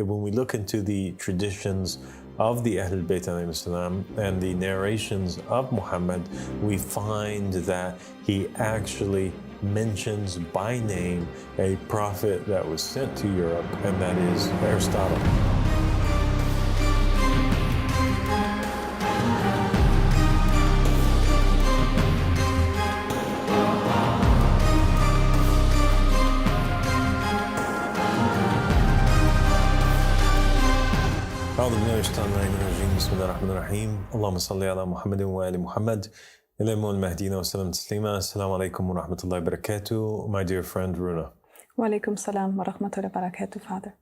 when we look into the traditions of the Ahlul Bayt alayhim salam and the narrations of Muhammad, we find that he actually mentions by name a prophet that was sent to Europe, and that is Aristotle. بسم الله الرحمن الرحيم اللهم صل على محمد وآل محمد الإمام المهديين وسلم تسليما السلام عليكم ورحمة الله وبركاته. My dear friend Runa. Walaikum salam wa rahmatullahi wa barakatuh, Father.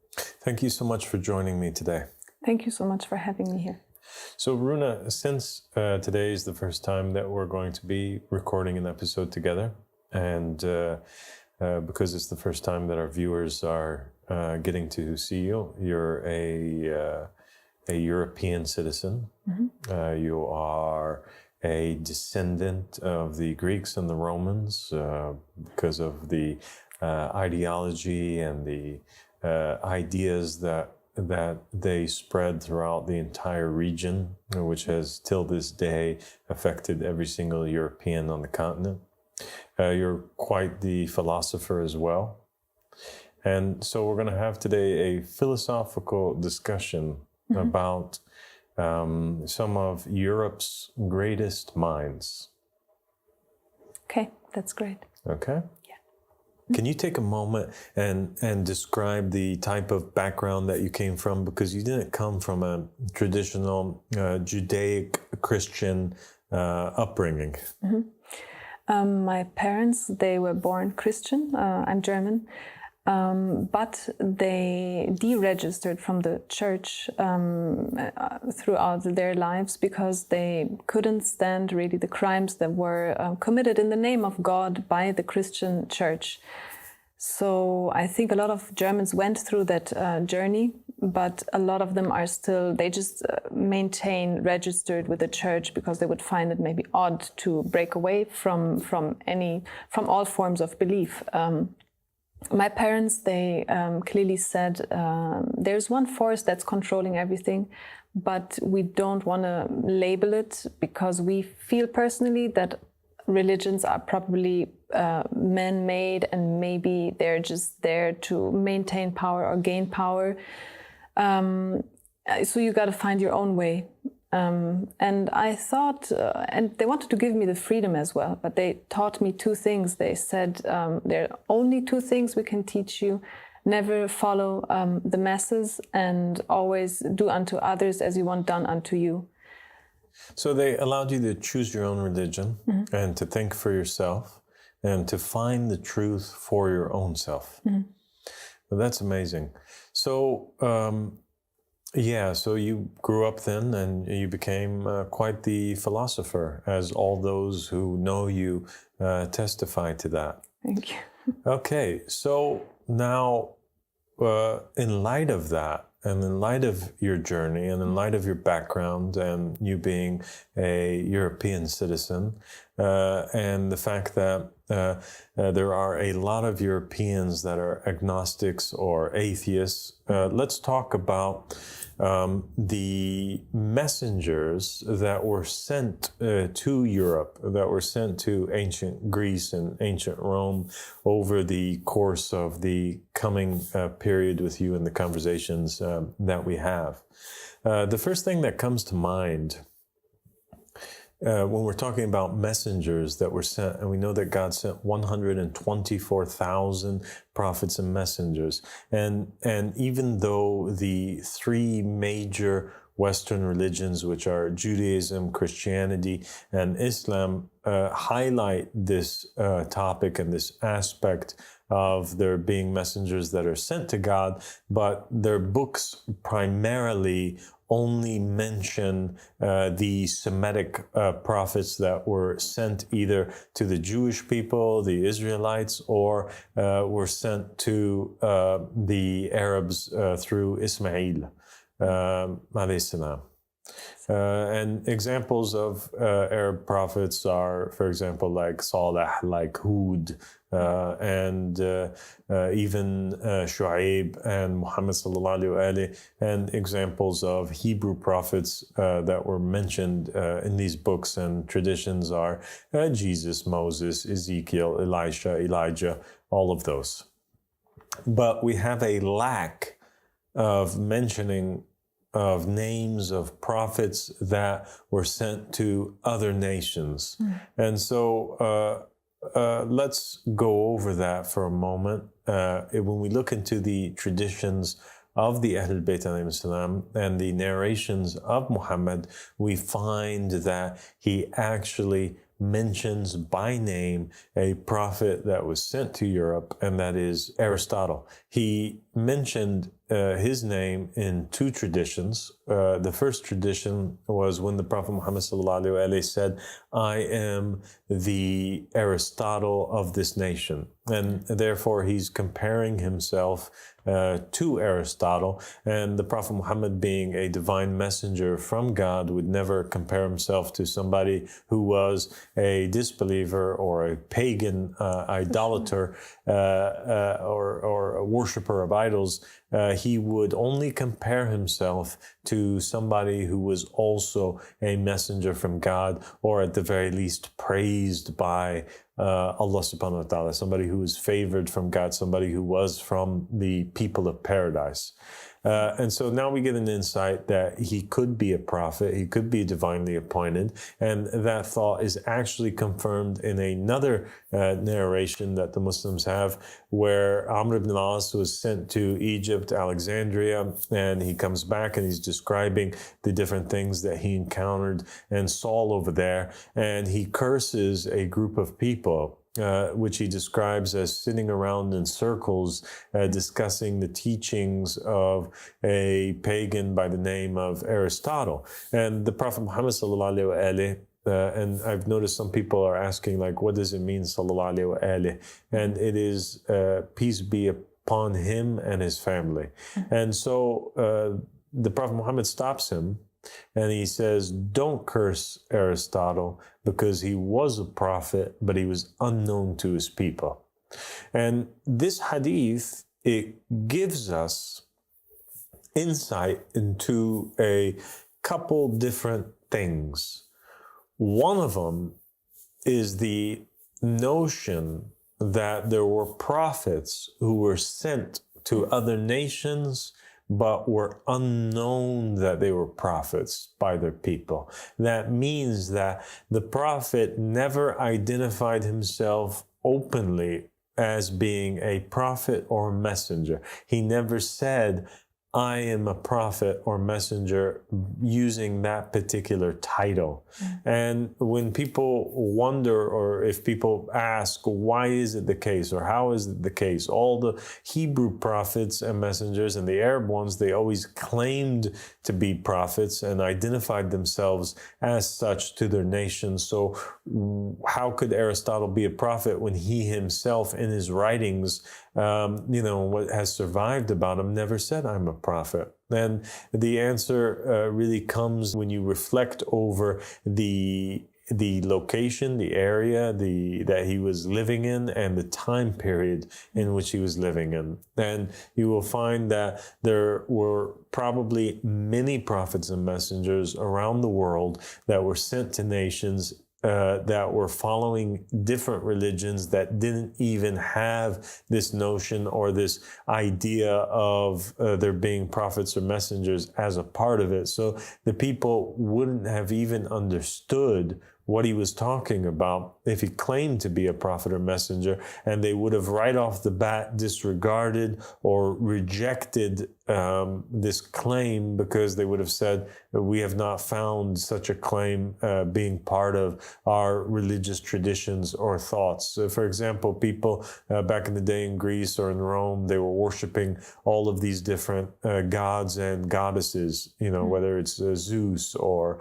Thank you so much for joining me today. Thank you so much for having me here. So Runa, since today is the first time that we're going to be recording an episode together, and because it's the first time that our viewers are getting to see you, you're a European citizen. Mm-hmm. You are a descendant of the Greeks and the Romans because of the ideology and the ideas that they spread throughout the entire region, which has till this day affected every single European on the continent. You're quite the philosopher as well. And so we're going to have today a philosophical discussion mm-hmm. about some of Europe's greatest minds. Okay, that's great. Okay. Yeah. Can you take a moment and describe the type of background that you came from? Because you didn't come from a traditional Judaic Christian upbringing. Mm-hmm. My parents, they were born Christian. I'm German. But they deregistered from the church throughout their lives because they couldn't stand really the crimes that were committed in the name of God by the Christian church. So I think a lot of Germans went through that journey, but a lot of them are still, they just maintain registered with the church because they would find it maybe odd to break away from all forms of belief. My parents, they clearly said, there's one force that's controlling everything, but we don't want to label it because we feel personally that religions are probably man-made and maybe they're just there to maintain power or gain power. So you got to find your own way. And I thought, and they wanted to give me the freedom as well, but they taught me two things. They said, there are only two things we can teach you. Never follow the masses and always do unto others as you want done unto you. So they allowed you to choose your own religion mm-hmm. and to think for yourself and to find the truth for your own self. Mm-hmm. Well, that's amazing. So, so you grew up then and you became quite the philosopher, as all those who know you testify to that. Thank you. Okay, so now in light of that, and in light of your journey, and in light of your background, and you being a European citizen, and the fact that there are a lot of Europeans that are agnostics or atheists, let's talk about the messengers that were sent to Europe, that were sent to ancient Greece and ancient Rome over the course of the coming period with you and the conversations that we have. The first thing that comes to mind when we're talking about messengers that were sent, and we know that God sent 124,000 prophets and messengers, and even though the three major Western religions, which are Judaism, Christianity, and Islam, highlight this topic and this aspect of there being messengers that are sent to God, but their books primarily only mention the Semitic prophets that were sent either to the Jewish people, the Israelites, or were sent to the Arabs through Ismail alayhi salam. And examples of Arab prophets are, for example, like Saleh, like Hud, and even Shu'aib and Muhammad sallallahu alaihi wasallam, and examples of Hebrew prophets that were mentioned in these books and traditions are Jesus, Moses, Ezekiel, Elisha, Elijah, all of those. But we have a lack of mentioning of names of prophets that were sent to other nations. And so let's go over that for a moment. When we look into the traditions of the Ahlul Bayt alayhim salam and the narrations of Muhammad, we find that he actually mentions by name a prophet that was sent to Europe, and that is Aristotle. He mentioned his name in two traditions. The first tradition was when the Prophet Muhammad said, "I am the Aristotle of this nation." And therefore he's comparing himself to Aristotle. And the Prophet Muhammad, being a divine messenger from God, would never compare himself to somebody who was a disbeliever or a pagan idolater or a worshiper of idols. He would only compare himself to somebody who was also a messenger from God, or at the very least praised by Allah subhanahu wa ta'ala, somebody who was favored from God, somebody who was from the people of paradise. And so now we get an insight that he could be a prophet, he could be divinely appointed, and that thought is actually confirmed in another narration that the Muslims have, where Amr ibn al-As was sent to Egypt, Alexandria, and he comes back and he's describing the different things that he encountered and saw over there, and he curses a group of people, which he describes as sitting around in circles discussing the teachings of a pagan by the name of Aristotle. And the Prophet Muhammad sallallahu alaihi wasallam, and I've noticed some people are asking, like, what does it mean, sallallahu alaihi wasallam? And it is peace be upon him and his family. And so the Prophet Muhammad stops him and he says, don't curse Aristotle, because he was a prophet, but he was unknown to his people. And this hadith, it gives us insight into a couple different things. One of them is the notion that there were prophets who were sent to other nations but were unknown that they were prophets by their people. That means that the prophet never identified himself openly as being a prophet or messenger. He never said, I am a prophet or messenger, using that particular title. And when people wonder, or if people ask, why is it the case, or how is it the case? All the Hebrew prophets and messengers and the Arab ones, they always claimed to be prophets and identified themselves as such to their nation. So how could Aristotle be a prophet when he himself in his writings, what has survived about him, never said, I'm a prophet? And the answer really comes when you reflect over the location, the area that he was living in, and the time period in which he was living in. And you will find that there were probably many prophets and messengers around the world that were sent to nations that were following different religions that didn't even have this notion or this idea of there being prophets or messengers as a part of it. So the people wouldn't have even understood what he was talking about if he claimed to be a prophet or messenger, and they would have right off the bat disregarded or rejected this claim, because they would have said, we have not found such a claim being part of our religious traditions or thoughts. So for example, people back in the day in Greece or in Rome, they were worshiping all of these different gods and goddesses, whether it's Zeus or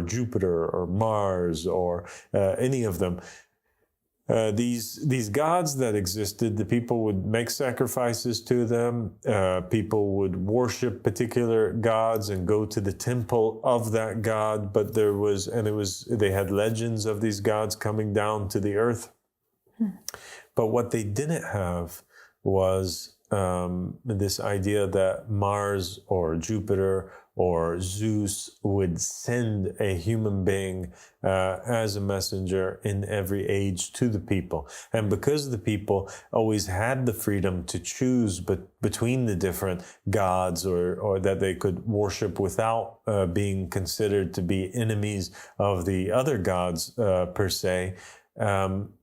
Jupiter or Mars or any of them. these gods that existed, the people would make sacrifices to them. People would worship particular gods and go to the temple of that god. But they had legends of these gods coming down to the earth. But what they didn't have was this idea that Mars or Jupiter or Zeus would send a human being as a messenger in every age to the people. And because the people always had the freedom to choose between the different gods or that they could worship without being considered to be enemies of the other gods per se,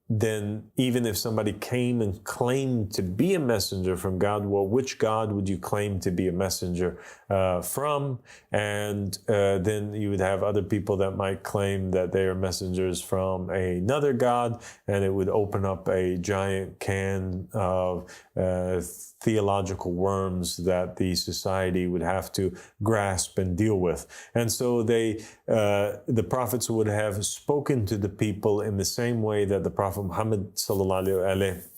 then even if somebody came and claimed to be a messenger from God, well, which God would you claim to be a messenger from? And then you would have other people that might claim that they are messengers from another God, and it would open up a giant can of theological worms that the society would have to grasp and deal with. And so the prophets would have spoken to the people in the same way that the Prophet Mohammed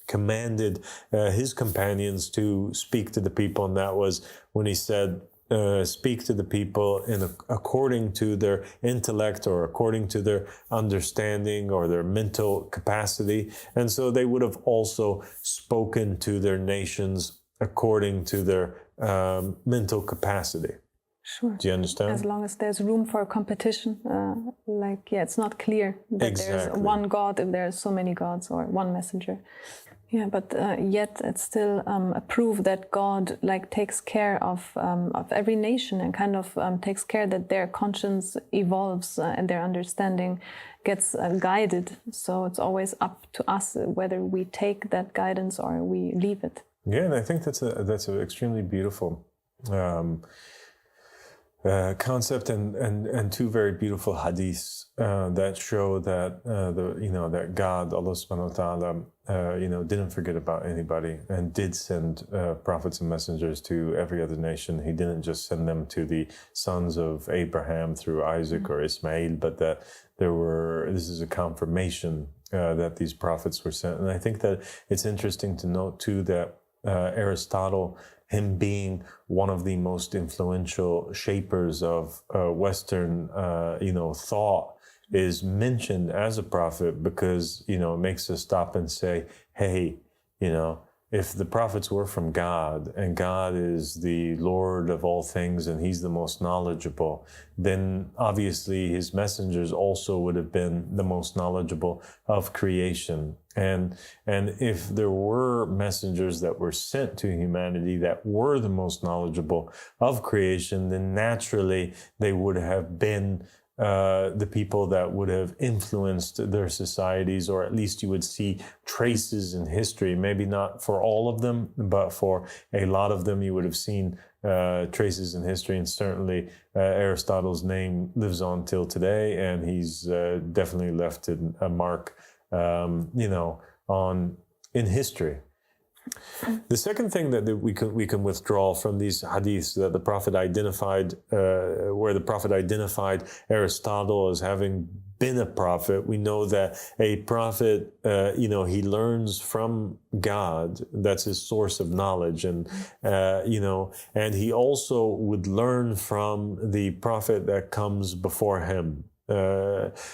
commanded his companions to speak to the people, and that was when he said, speak to the people according to their intellect or according to their understanding or their mental capacity. And so they would have also spoken to their nations according to their mental capacity. Sure. Do you understand? As long as there's room for competition, it's not clear that there's one God if there's so many gods or one messenger. Yeah, but yet it's still a proof that God takes care of every nation and kind of takes care that their conscience evolves and their understanding gets guided. So it's always up to us whether we take that guidance or we leave it. Yeah, and I think that's an extremely beautiful concept and two very beautiful hadiths that show that that God, Allah subhanahu wa ta'ala, didn't forget about anybody and did send prophets and messengers to every other nation. He didn't just send them to the sons of Abraham through Isaac or Ismail, but that this is a confirmation that these prophets were sent. And I think that it's interesting to note too that Aristotle, him being one of the most influential shapers of Western, thought, is mentioned as a prophet because, it makes us stop and say, hey, if the prophets were from God and God is the Lord of all things and he's the most knowledgeable, then obviously his messengers also would have been the most knowledgeable of creation. And if there were messengers that were sent to humanity that were the most knowledgeable of creation, then naturally they would have been the people that would have influenced their societies, or at least you would see traces in history, maybe not for all of them, but for a lot of them you would have seen traces in history. And certainly Aristotle's name lives on till today, and he's definitely left a mark in history. The second thing that we can withdraw from these hadiths that the Prophet identified, where the Prophet identified Aristotle as having been a prophet, we know that a prophet, he learns from God. That's his source of knowledge, and he also would learn from the prophet that comes before him.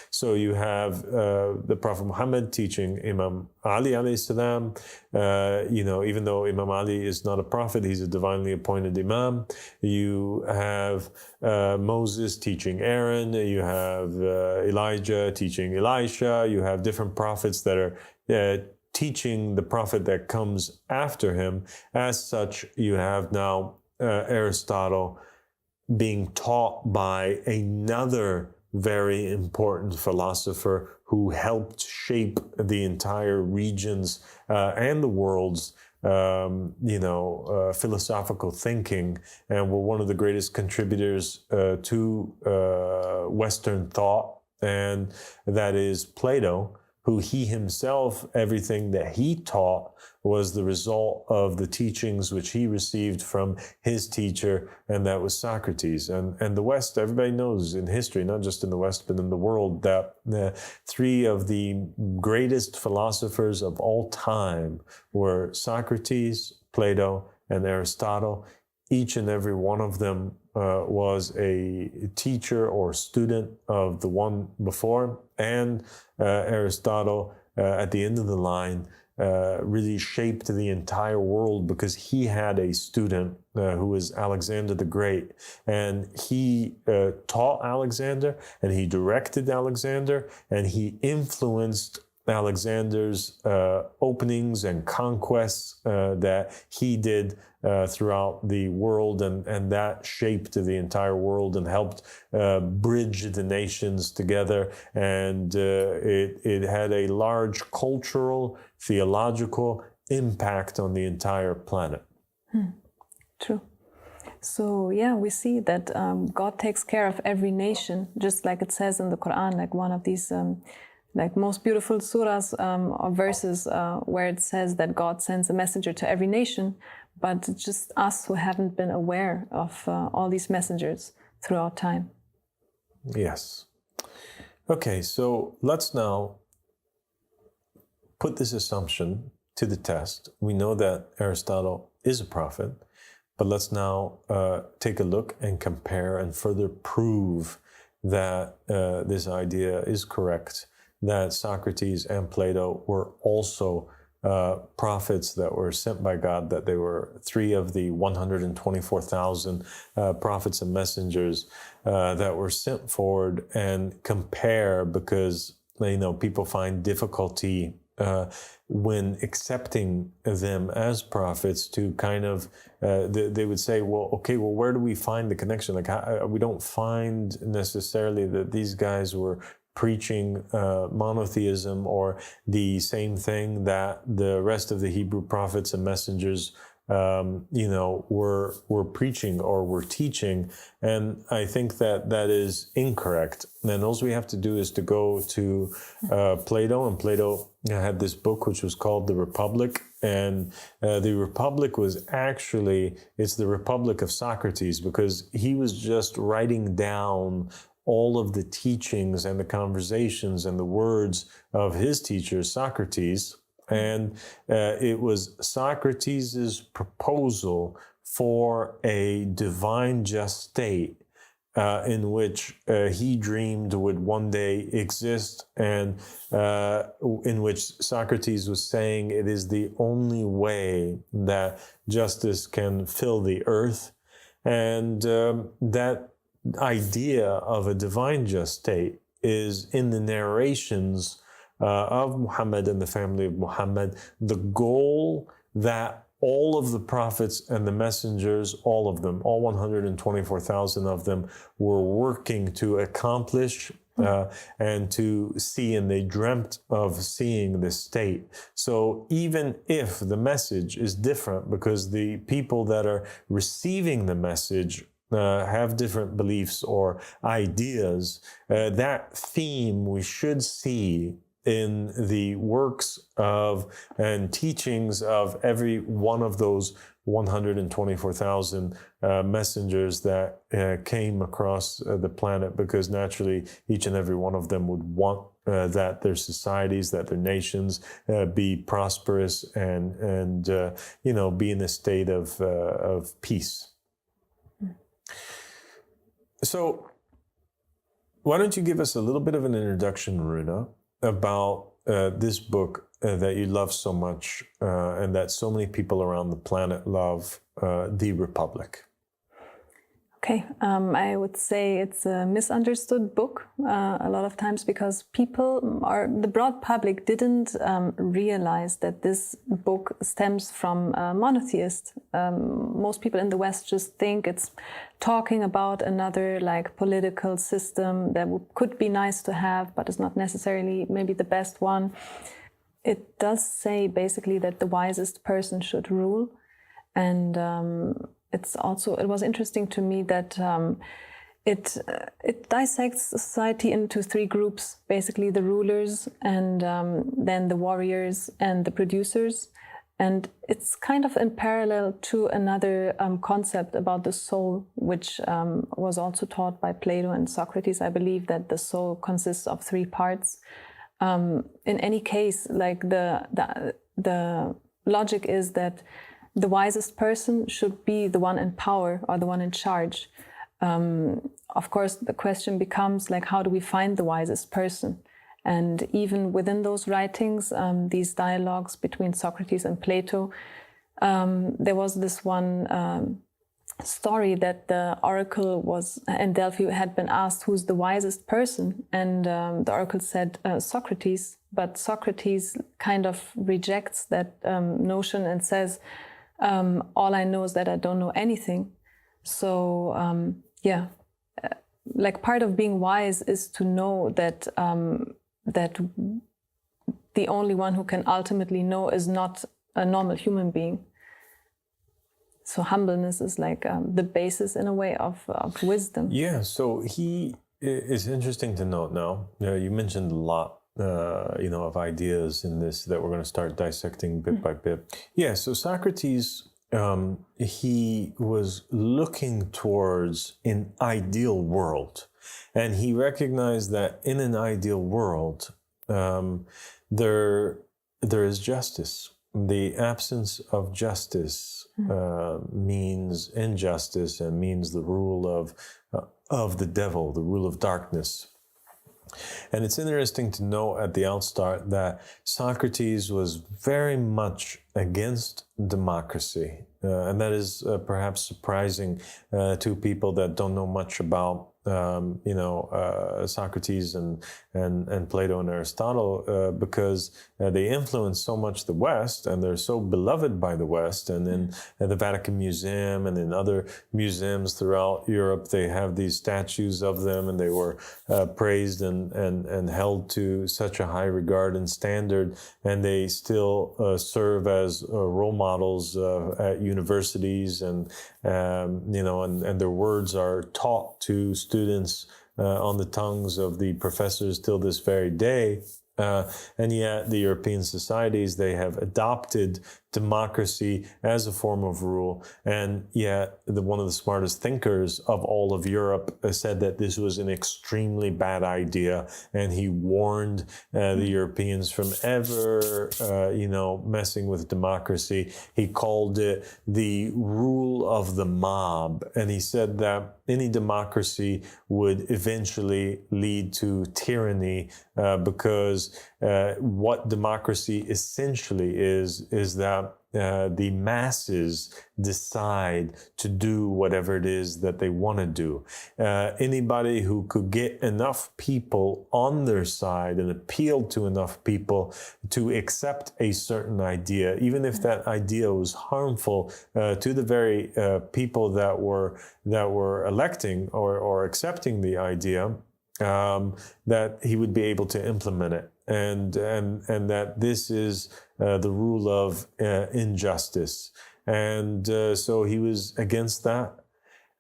So you have the Prophet Mohammed teaching Imam Ali alayhi salam. Even though Imam Ali is not a prophet, he's a divinely appointed Imam. You have Moses teaching Aaron. You have Elijah teaching Elisha. You have different prophets that are teaching the prophet that comes after him. As such, you have now Aristotle being taught by another very important philosopher who helped shape the entire regions and the world's philosophical thinking, and were one of the greatest contributors to Western thought, and that is Plato, who he himself, everything that he taught was the result of the teachings which he received from his teacher, and that was Socrates. And the West, everybody knows in history, not just in the West, but in the world, that the three of the greatest philosophers of all time were Socrates, Plato, and Aristotle. Each and every one of them was a teacher or student of the one before, and Aristotle, at the end of the line, really shaped the entire world because he had a student who was Alexander the Great, and he taught Alexander, and he directed Alexander, and he influenced Alexander's openings and conquests that he did throughout the world, and that shaped the entire world and helped bridge the nations together. And it had a large cultural, theological impact on the entire planet. True. So yeah, we see that God takes care of every nation, just like it says in the Quran, like one of these like most beautiful surahs or verses where it says that God sends a messenger to every nation, but it's just us who haven't been aware of all these messengers throughout time. Yes. Okay, so let's now put this assumption to the test. We know that Aristotle is a prophet, but let's now take a look and compare and further prove that this idea is correct, that Socrates and Plato were also prophets that were sent by God, that they were three of the 124,000 prophets and messengers that were sent forward, and compare, because people find difficulty when accepting them as prophets to kind of, they would say, well, okay, well, where do we find the connection? Like, we don't find necessarily that these guys were preaching monotheism or the same thing that the rest of the Hebrew prophets and messengers were preaching or were teaching. And I think that that is incorrect. And all we have to do is to go to Plato, and Plato had this book which was called The Republic. And the Republic was actually, it's the Republic of Socrates, because he was just writing down all of the teachings and the conversations and the words of his teacher, Socrates. And it was Socrates' proposal for a divine just state in which he dreamed would one day exist, and in which Socrates was saying it is the only way that justice can fill the earth. And that idea of a divine just state is in the narrations of Muhammad and the family of Muhammad, the goal that all of the prophets and the messengers, all of them, all 124,000 of them, were working to accomplish and to see, and they dreamt of seeing this state. So even if the message is different, because the people that are receiving the message have different beliefs or ideas, that theme we should see in the works of and teachings of every one of those 124,000 messengers that came across the planet, because naturally each and every one of them would want that their societies, that their nations be prosperous and be in a state of peace. So why don't you give us a little bit of an introduction, Runa, about this book that you love so much and that so many people around the planet love, The Republic? Okay, I would say it's a misunderstood book a lot of times, because people, or the broad public, didn't realize that this book stems from a monotheist. Most people in the West just think it's talking about another political system that could be nice to have, but is not necessarily maybe the best one. It does say basically that the wisest person should rule, and it was interesting to me that it dissects society into three groups, basically the rulers and then the warriors and the producers. And it's kind of in parallel to another concept about the soul, which was also taught by Plato and Socrates. I believe that the soul consists of three parts. In any case, like the logic is that the wisest person should be the one in power or the one in charge. Of course, the question becomes like, how do we find the wisest person? And even within those writings, these dialogues between Socrates and Plato, there was this one story that the oracle was in Delphi had been asked who's the wisest person, and the oracle said Socrates, but Socrates kind of rejects that notion and says, all I know is that I don't know anything. So like part of being wise is to know that that the only one who can ultimately know is not a normal human being. So humbleness is like the basis in a way of wisdom. Yeah, so it's interesting to note now, you mentioned a lot of ideas in this that we're going to start dissecting bit by bit. Yeah, so Socrates, he was looking towards an ideal world. And he recognized that in an ideal world, there is justice. The absence of justice means injustice and means the rule of the devil, the rule of darkness. And it's interesting to know at the outstart that Socrates was very much against democracy. And that is perhaps surprising to people that don't know much about Socrates and Plato and Aristotle, because they influence so much the West, and they're so beloved by the West. And in the Vatican Museum and in other museums throughout Europe, they have these statues of them, and they were praised and held to such a high regard and standard, and they still serve as role models at universities, and their words are taught to students on the tongues of the professors till this very day. And yet the European societies, they have adopted democracy as a form of rule. And yet one of the smartest thinkers of all of Europe said that this was an extremely bad idea. And he warned the Europeans from ever, messing with democracy. He called it the rule of the mob. And he said that any democracy would eventually lead to tyranny because what democracy essentially is that the masses decide to do whatever it is that they want to do. Anybody who could get enough people on their side and appeal to enough people to accept a certain idea, even if that idea was harmful to the very people that were electing or accepting the idea, that he would be able to implement it. And that this is the rule of injustice. And so he was against that.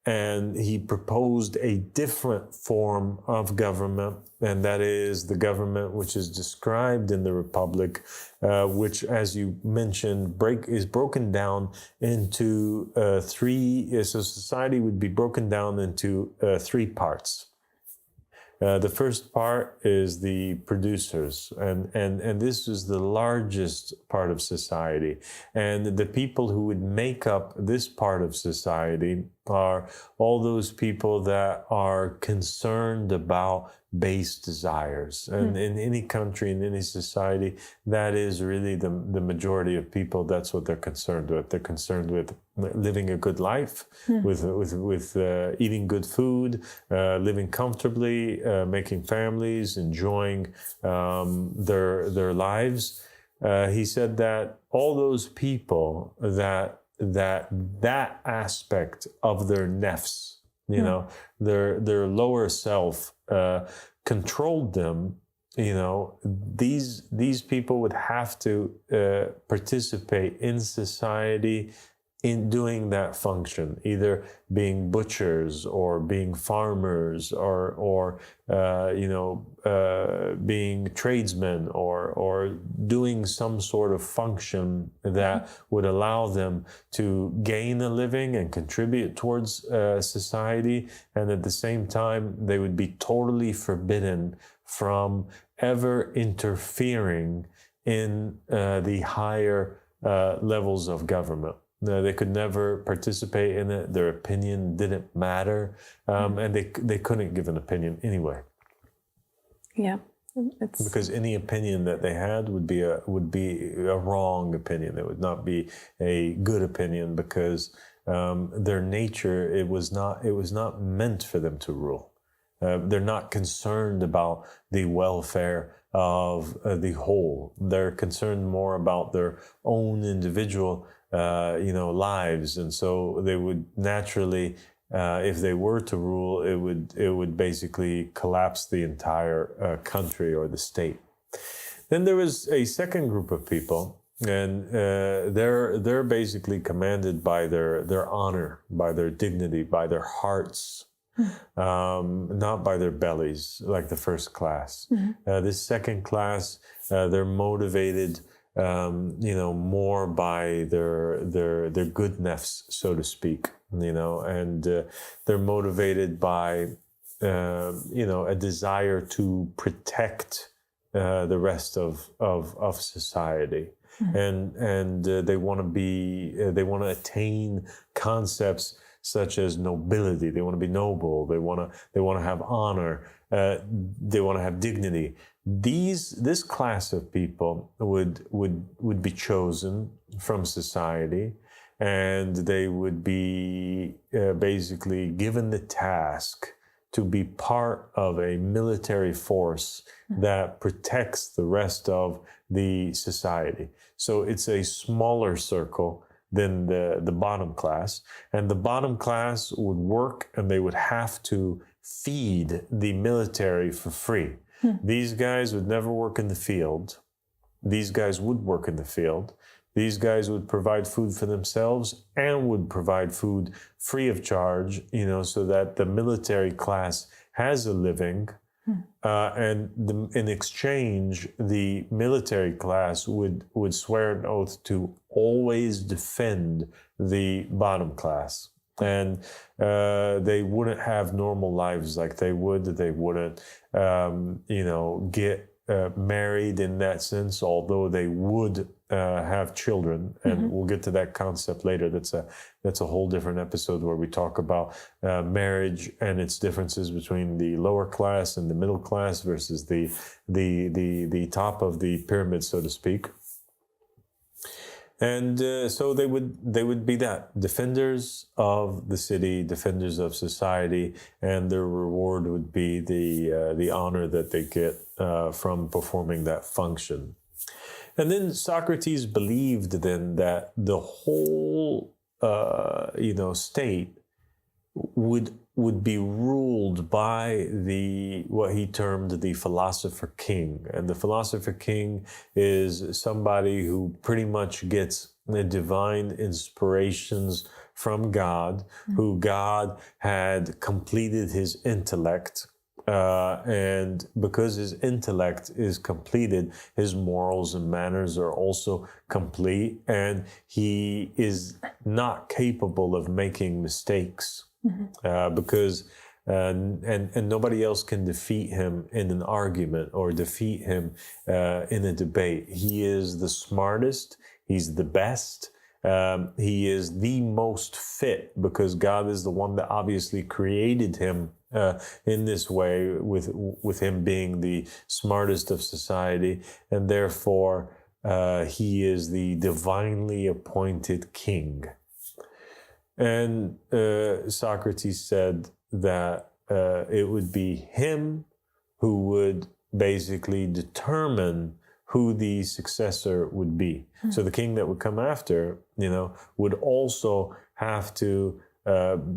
And he proposed a different form of government, and that is the government which is described in the Republic, which, as you mentioned, is broken down into three. So society would be broken down into three parts. The first part is the producers, and this is the largest part of society. And the people who would make up this part of society are all those people that are concerned about base desires. And in any country, in any society, that is really the majority of people. That's what they're concerned with. They're concerned with living a good life, with eating good food, living comfortably, making families, enjoying their lives. He said that all those people that aspect of their nefs, their lower self, controlled them. These people would have to participate in society in doing that function, either being butchers or being farmers or being tradesmen or doing some sort of function that would allow them to gain a living and contribute towards society, and at the same time they would be totally forbidden from ever interfering in the higher levels of government. They could never participate in it. Their opinion didn't matter, and they couldn't give an opinion anyway. Yeah, because any opinion that they had would be a wrong opinion. It would not be a good opinion, because their nature, it was not meant for them to rule. They're not concerned about the welfare of the whole. They're concerned more about their own individual lives, and so they would naturally, if they were to rule, it would basically collapse the entire country or the state. Then there was a second group of people, and they're basically commanded by their honor, by their dignity, by their hearts, not by their bellies, like the first class. This second class, they're motivated more by their good nafs, so to speak, and they're motivated by, a desire to protect the rest of society. And they want to attain concepts such as nobility. They want to be noble. They want to have honor. They want to have dignity. This class of people would be chosen from society, and they would be basically given the task to be part of a military force that protects the rest of the society. So it's a smaller circle than the bottom class, and the bottom class would work, and they would have to feed the military for free. These guys would never work in the field. These guys would work in the field. These guys would provide food for themselves and would provide food free of charge, so that the military class has a living. In exchange, the military class would swear an oath to always defend the bottom class. And they wouldn't have normal lives like they would. They wouldn't, get married in that sense, although they would have children. And we'll get to that concept later. That's a whole different episode where we talk about marriage and its differences between the lower class and the middle class versus the top of the pyramid, so to speak. And so they would be that, defenders of the city, defenders of society, and their reward would be the honor that they get from performing that function. And then Socrates believed then that the whole state would be ruled by what he termed the Philosopher King. And the Philosopher King is somebody who pretty much gets the divine inspirations from God, who God had completed his intellect. And because his intellect is completed, his morals and manners are also complete, and he is not capable of making mistakes. Because and nobody else can defeat him in an argument or defeat him in a debate. He is the smartest. He's the best. He is the most fit, because God is the one that obviously created him in this way, with him being the smartest of society, and therefore he is the divinely appointed king. And Socrates said that it would be him who would basically determine who the successor would be. So the king that would come after, would also have to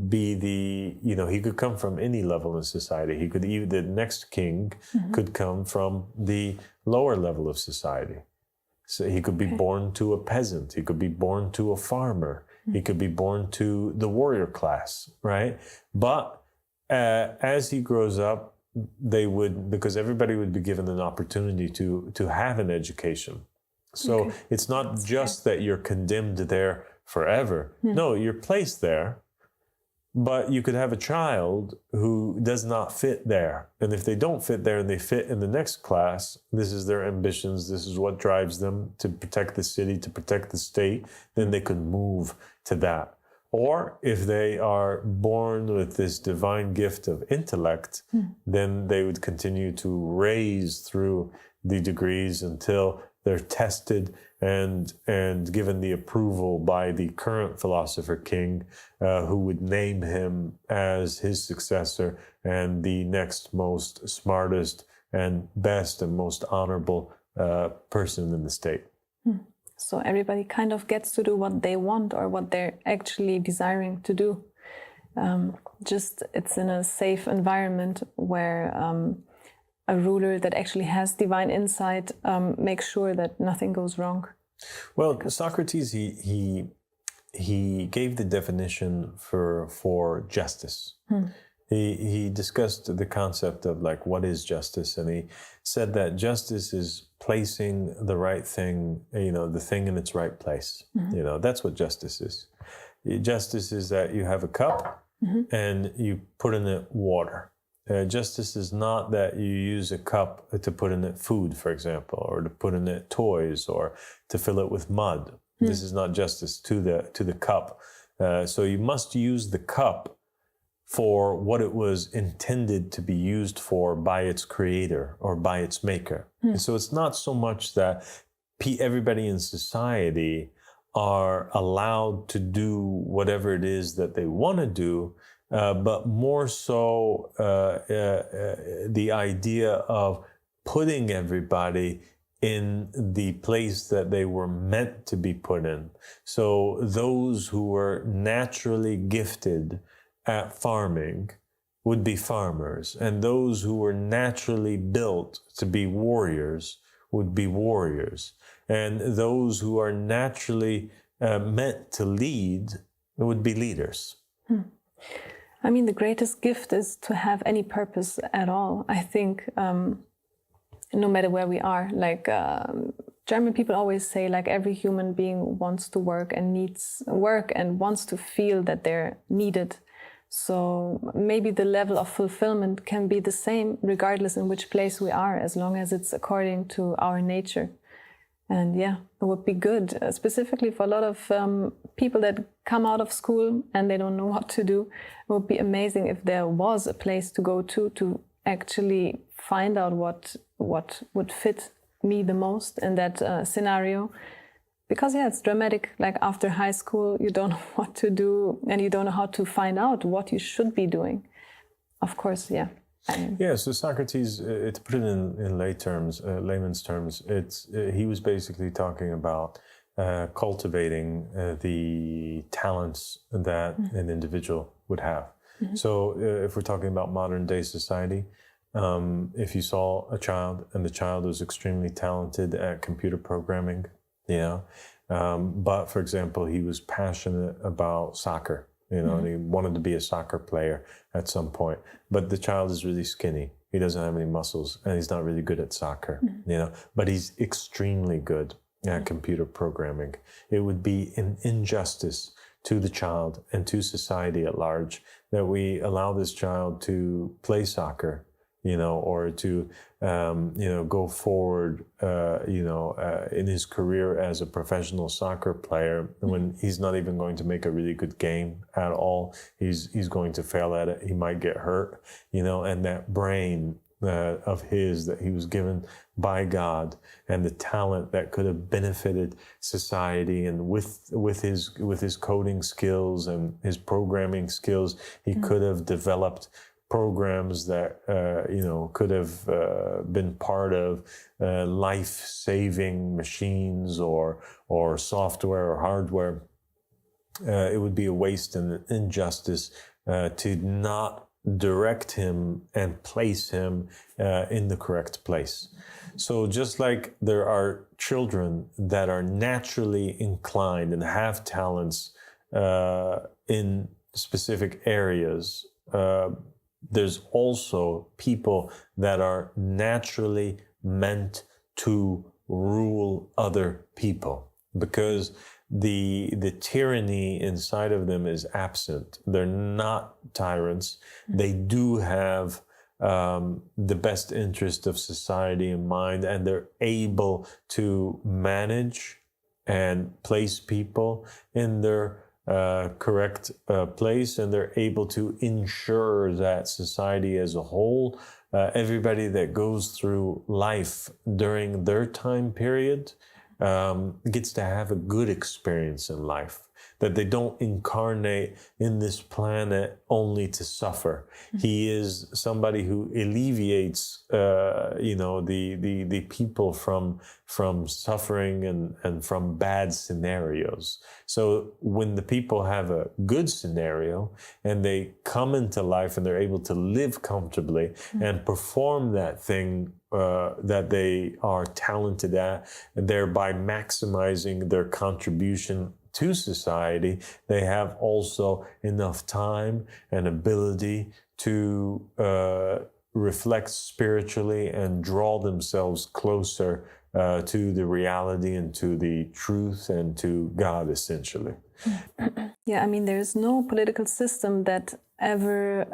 be he could come from any level in society. He could even, the next king could come from the lower level of society. So he could be born to a peasant. He could be born to a farmer. He could be born to the warrior class, right? But as he grows up, because everybody would be given an opportunity to have an education. So it's not just that you're condemned there forever. No, you're placed there, but you could have a child who does not fit there. And if they don't fit there and they fit in the next class, this is their ambitions, this is what drives them to protect the city, to protect the state, then they could move to that. Or if they are born with this divine gift of intellect, then they would continue to raise through the degrees until they're tested and given the approval by the current Philosopher King, who would name him as his successor and the next most smartest and best and most honorable person in the state. So everybody kind of gets to do what they want or what they're actually desiring to do. Just it's in a safe environment where a ruler that actually has divine insight makes sure that nothing goes wrong. Well, Socrates, he gave the definition for justice. He discussed the concept of like, what is justice? And he said that justice is placing the right thing, the thing in its right place. That's what justice is. Justice is that you have a cup and you put in it water. Justice is not that you use a cup to put in it food, for example, or to put in it toys, or to fill it with mud. This is not justice to the cup. So you must use the cup for what it was intended to be used for by its creator or by its maker. And so it's not so much that everybody in society are allowed to do whatever it is that they want to do, but more so the idea of putting everybody in the place that they were meant to be put in. So those who were naturally gifted at farming would be farmers, and those who were naturally built to be warriors would be warriors, and those who are naturally meant to lead would be leaders. I mean, the greatest gift is to have any purpose at all. I think no matter where we are, like German people always say, like every human being wants to work and needs work and wants to feel that they're needed. So maybe the level of fulfillment can be the same regardless in which place we are, as long as it's according to our nature. And yeah, it would be good, specifically for a lot of people that come out of school and they don't know what to do. It would be amazing if there was a place to go to actually find out what would fit me the most in that scenario. Because yeah, it's dramatic. Like after high school, you don't know what to do and you don't know how to find out what you should be doing. Of course, yeah. Yeah, so Socrates, to put it in layman's terms, he was basically talking about cultivating the talents that an individual would have. So if we're talking about modern day society, if you saw a child and the child was extremely talented at computer programming, but for example, he was passionate about soccer, and he wanted to be a soccer player at some point, but the child is really skinny. He doesn't have any muscles and he's not really good at soccer, but he's extremely good at computer programming. It would be an injustice to the child and to society at large that we allow this child to play soccer, or to, go forward, in his career as a professional soccer player when he's not even going to make a really good game at all. He's going to fail at it. He might get hurt, and that brain of his that he was given by God and the talent that could have benefited society, and with his coding skills and his programming skills, he could have developed programs that could have been part of life-saving machines or software or hardware. It would be a waste and an injustice to not direct him and place him in the correct place. So just like there are children that are naturally inclined and have talents in specific areas. There's also people that are naturally meant to rule other people, because the tyranny inside of them is absent. They're not tyrants. They do have the best interest of society in mind, and they're able to manage and place people in their correct place, and they're able to ensure that society as a whole, everybody that goes through life during their time period, gets to have a good experience in life, that they don't incarnate in this planet only to suffer. He is somebody who alleviates, the people from suffering and from bad scenarios. So when the people have a good scenario and they come into life and they're able to live comfortably and perform that thing that they are talented at, thereby maximizing their contribution to society, they have also enough time and ability to reflect spiritually and draw themselves closer to the reality and to the truth and to God, essentially. Yeah, I mean, there's no political system that ever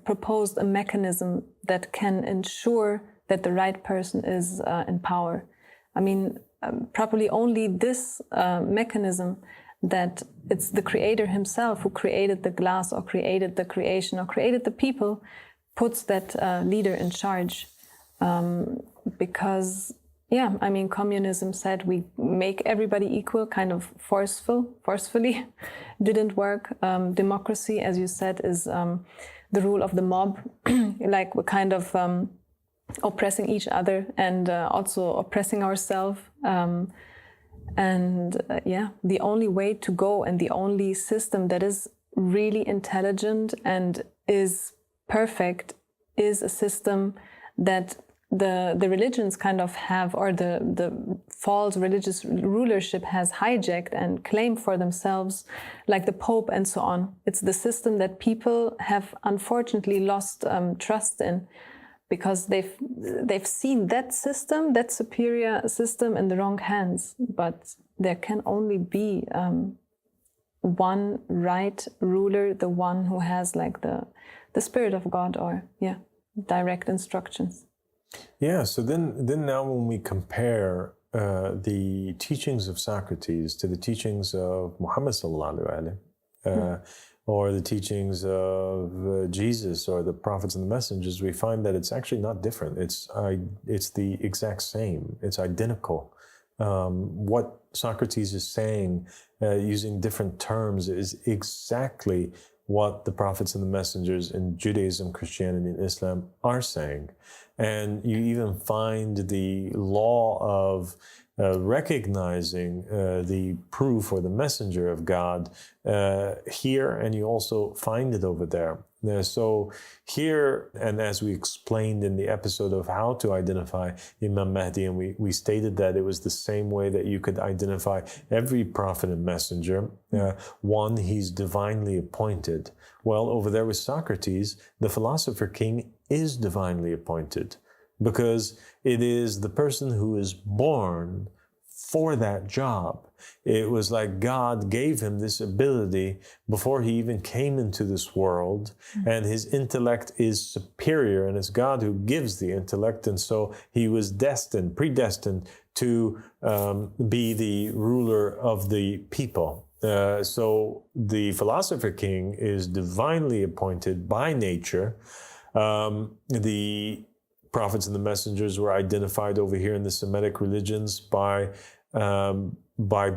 proposed a mechanism that can ensure that the right person is in power. I mean, probably only this mechanism, that it's the creator himself who created the glass or created the creation or created the people, puts that leader in charge. Because, yeah, I mean, communism said we make everybody equal, kind of forcefully, didn't work. Democracy, as you said, is the rule of the mob, like we're kind of oppressing each other and also oppressing ourselves. The only way to go and the only system that is really intelligent and is perfect is a system that the religions kind of have, or the false religious rulership has hijacked and claimed for themselves, like the Pope and so on. It's the system that people have unfortunately lost trust in, because they've seen that system, that superior system, in the wrong hands. But there can only be one right ruler, the one who has like the spirit of God, or direct instructions. Yeah. So then now when we compare the teachings of Socrates to the teachings of Muhammad sallallahu alaihi or the teachings of Jesus or the prophets and the messengers, we find that it's actually not different. It's the exact same. It's identical. What Socrates is saying, using different terms, is exactly what the prophets and the messengers in Judaism, Christianity, and Islam are saying. And you even find the law of recognizing the proof or the messenger of God here, and you also find it over there. So here, and as we explained in the episode of how to identify Imam Mahdi, and we stated that it was the same way that you could identify every prophet and messenger. One, he's divinely appointed. Well, over there with Socrates, the Philosopher King is divinely appointed, because it is the person who is born for that job. It was like God gave him this ability before he even came into this world, and his intellect is superior, and it's God who gives the intellect, and so he was predestined to be the ruler of the people. So the Philosopher King is divinely appointed by nature. The prophets and the messengers were identified over here in the Semitic religions by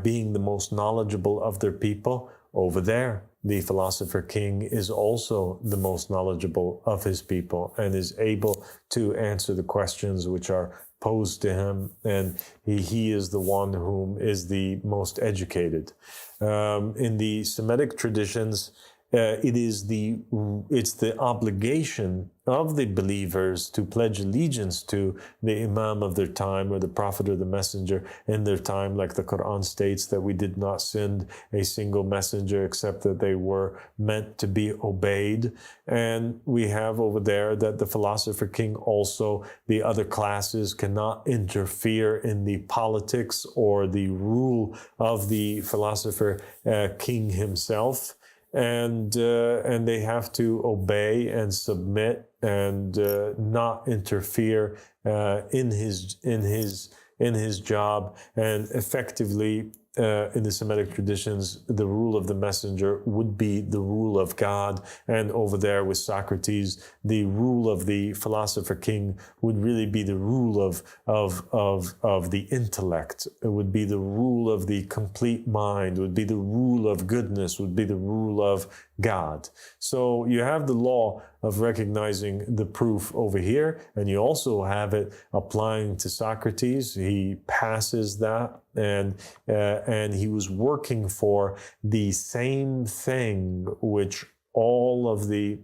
being the most knowledgeable of their people. Over there, the Philosopher King is also the most knowledgeable of his people and is able to answer the questions which are posed to him, and he is the one whom is the most educated. In the Semitic traditions, it's the obligation of the believers to pledge allegiance to the Imam of their time, or the Prophet or the Messenger in their time, like the Quran states that we did not send a single messenger except that they were meant to be obeyed. And we have over there that the Philosopher King, also the other classes, cannot interfere in the politics or the rule of the Philosopher King himself. And they have to obey and submit and not interfere in his job. And effectively, in the Semitic traditions, the rule of the messenger would be the rule of God. And over there with Socrates, the rule of the Philosopher King would really be the rule of the intellect. It would be the rule of the complete mind, would be the rule of goodness, would be the rule of God. So you have the law of recognizing the proof over here, and you also have it applying to Socrates. He passes that, and he was working for the same thing which all of the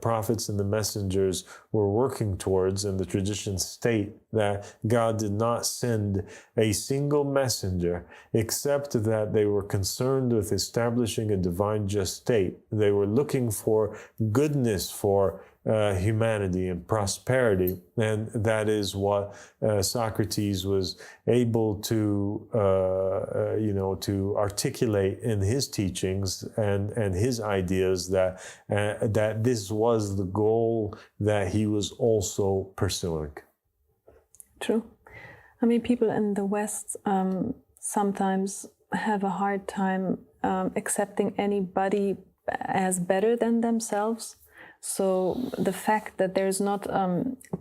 prophets and the messengers were working towards. And the traditions state that God did not send a single messenger except that they were concerned with establishing a divine just state. They were looking for goodness for humanity and prosperity, and that is what Socrates was able to, to articulate in his teachings and his ideas, that this was the goal that he was also pursuing. True. I mean, people in the West sometimes have a hard time accepting anybody as better than themselves. So the fact that there's not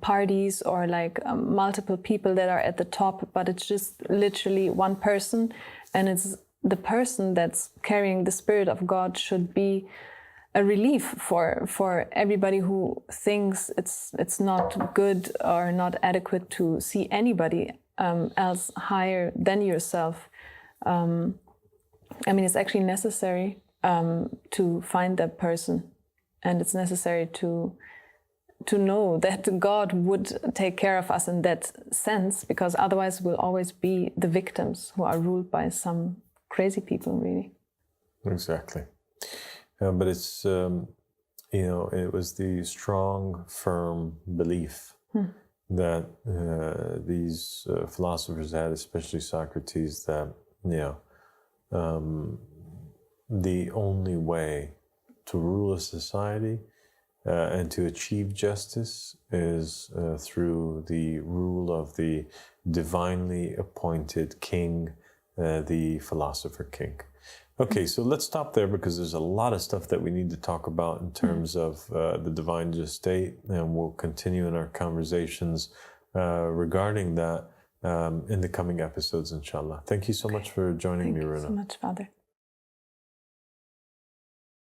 parties or like multiple people that are at the top, but it's just literally one person, and it's the person that's carrying the Spirit of God, should be a relief for everybody who thinks it's not good or not adequate to see anybody else higher than yourself. I mean, it's actually necessary to find that person. And it's necessary to know that God would take care of us in that sense, because otherwise we'll always be the victims who are ruled by some crazy people, really. Exactly. But it's, it was the strong, firm belief that these philosophers had, especially Socrates, that, the only way to rule a society and to achieve justice is through the rule of the divinely appointed king, the Philosopher King. Okay, so let's stop there, because there's a lot of stuff that we need to talk about in terms of the divine just state, and we'll continue in our conversations regarding that in the coming episodes, inshallah. Thank you so much for joining me, Runa. Thank you so much, Father.